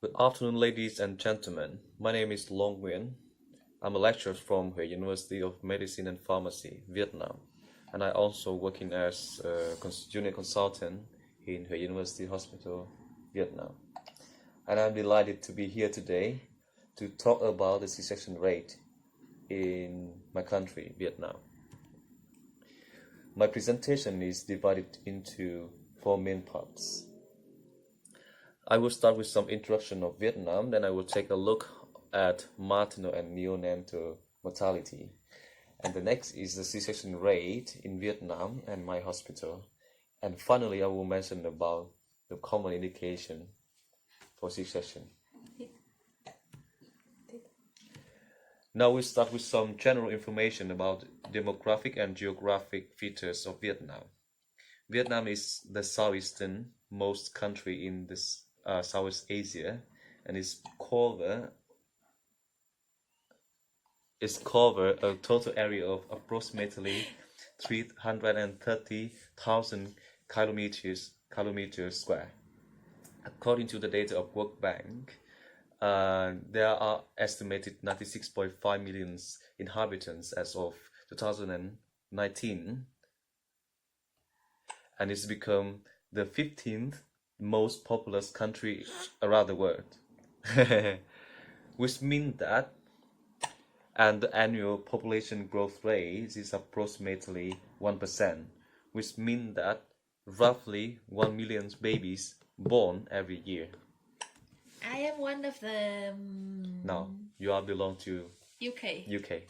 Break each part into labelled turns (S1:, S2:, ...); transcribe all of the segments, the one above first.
S1: Good afternoon, ladies and gentlemen. My name is Long Nguyen. I'm a lecturer from the University of Medicine and Pharmacy, Vietnam, and I also working as a junior consultant in the University Hospital, Vietnam. And I'm delighted to be here today to talk about the C-section rate in my country, Vietnam. My presentation is divided into four main parts. I will start with some introduction of Vietnam, then I will take a look at maternal and neonatal mortality. And the next is the C-section rate in Vietnam and my hospital. And finally, I will mention about the common indication for C-section. Now we start with some general information about demographic and geographic features of Vietnam. Vietnam is the southeasternmost country in this Southeast Asia, and is cover a total area of approximately 330,000 kilometers square. According to the data of World Bank, there are estimated 96.5 million inhabitants as of 2019, and it's become the 15th most populous country around the world, which means that, and the annual population growth rate is approximately 1%, which means that roughly 1 million babies born every year.
S2: I am one of the
S1: Now, you all belong to
S2: UK.
S1: UK.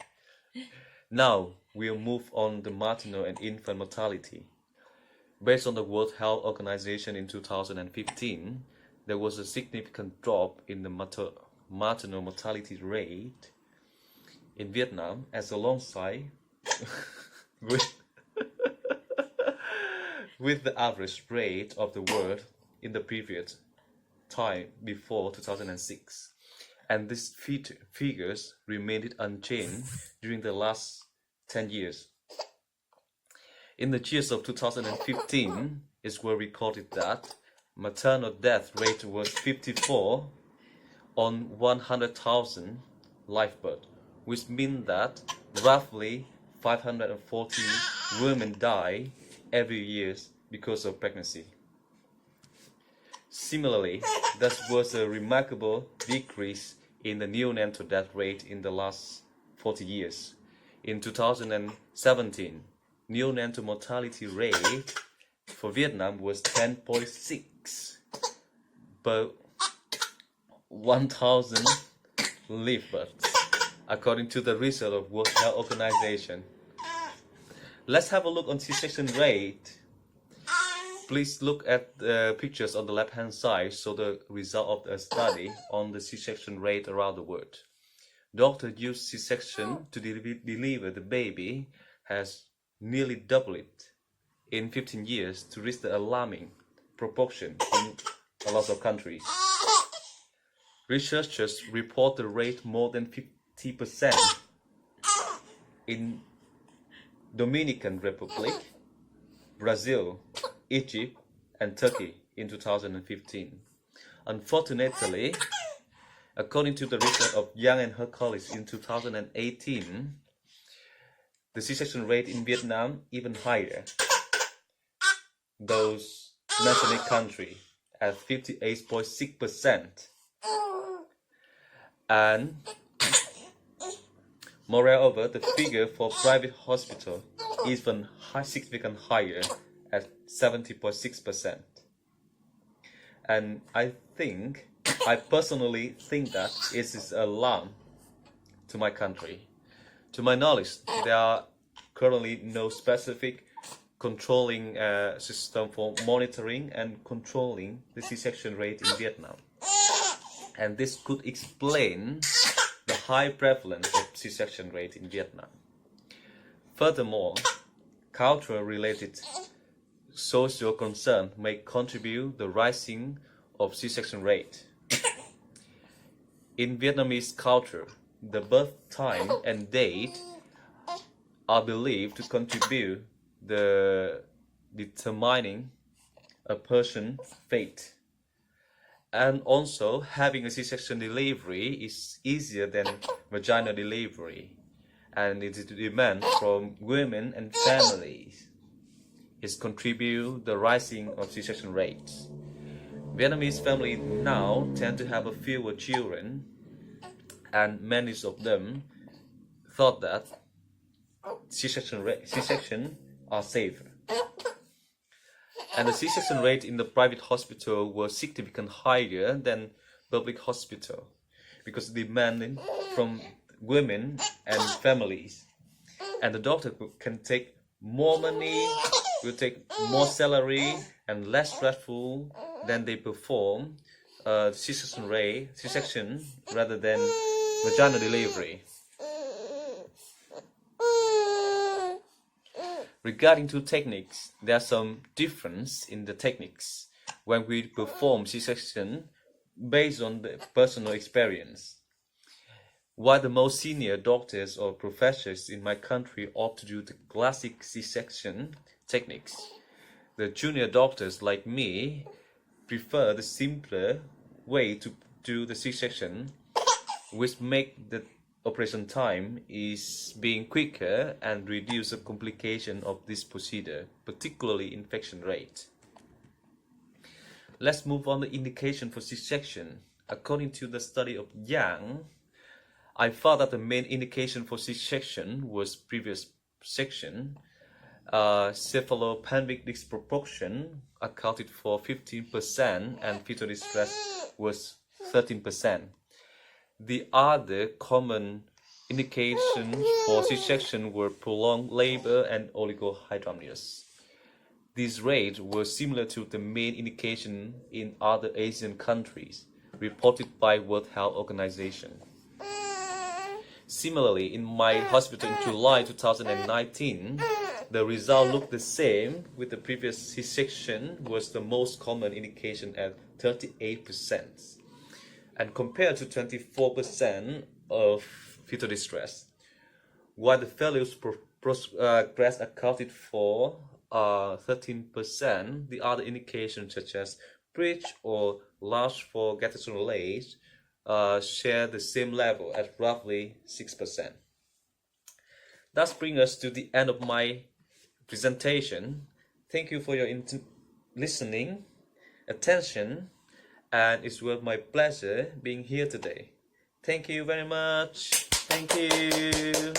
S1: Now, we'll move on the maternal and infant mortality. Based on the World Health Organization in 2015, there was a significant drop in the maternal mortality rate in Vietnam, as alongside with the average rate of the world in the previous time before 2006. And these figures remained unchanged during the last 10 years. In the years of 2015, it was recorded that maternal death rate was 54 on 100,000 live birth, which means that roughly 540 women die every year because of pregnancy. Similarly, there was a remarkable decrease in the neonatal death rate in the last 40 years. In 2017, neonatal mortality rate for Vietnam was 10.6 per 1,000 live births, according to the result of World Health Organization. Let's have a look on C-section rate. Please look at the pictures on the left-hand side, so the result of the study on the C-section rate around the world. Doctors use C-section to deliver the baby has nearly doubled in 15 years to reach the alarming proportion in a lot of countries. Researchers report the rate more than 50% in Dominican Republic, Brazil, Egypt, and Turkey in 2015. Unfortunately, according to the result of Yang and her colleagues in 2018, the C-section rate in Vietnam even higher. Those mentioned country at 58.6%. And moreover, the figure for private hospital is even significantly higher at 70.6%. And I personally think that it is alarm to my country. To my knowledge, there are currently no specific controlling system for monitoring and controlling the C-section rate in Vietnam. And this could explain the high prevalence of C-section rate in Vietnam. Furthermore, cultural-related social concern may contribute the rising of C-section rate. In Vietnamese culture, the birth time and date are believed to contribute the determining a person's fate. And also, having a C-section delivery is easier than vaginal delivery, and it is a demand from women and families. It contributes the rising of C-section rates. Vietnamese families now tend to have a fewer children, and many of them thought that C-section are safer. And the C-section rate in the private hospital was significantly higher than public hospital because demanding from women and families. And the doctor can take more money, will take more salary, and less stressful than they perform C-section rather than vaginal delivery. Regarding to techniques, there are some difference in the techniques when we perform C-section based on the personal experience. While the most senior doctors or professors in my country opt to do the classic C-section techniques, the junior doctors like me prefer the simpler way to do the C-section, which make the operation time is being quicker and reduce the complication of this procedure, particularly infection rate. Let's move on the indication for C-section. According to the study of Yang, I found that the main indication for C-section was previous section. Cephalopelvic disproportion accounted for 15% and fetal distress was 13%. The other common indications for C-section were prolonged labor and oligohydramnios. These rates were similar to the main indication in other Asian countries, reported by World Health Organization. Similarly, in my hospital in July 2019, the result looked the same, with the previous C-section was the most common indication at 38%. And compared to 24% of fetal distress, while the failures progress accounted for 13%, the other indications such as bridge or large for gestational age share the same level at roughly 6%. Thus brings us to the end of my presentation. Thank you for your listening, attention, and it was my pleasure being here today. Thank you very much. Thank you.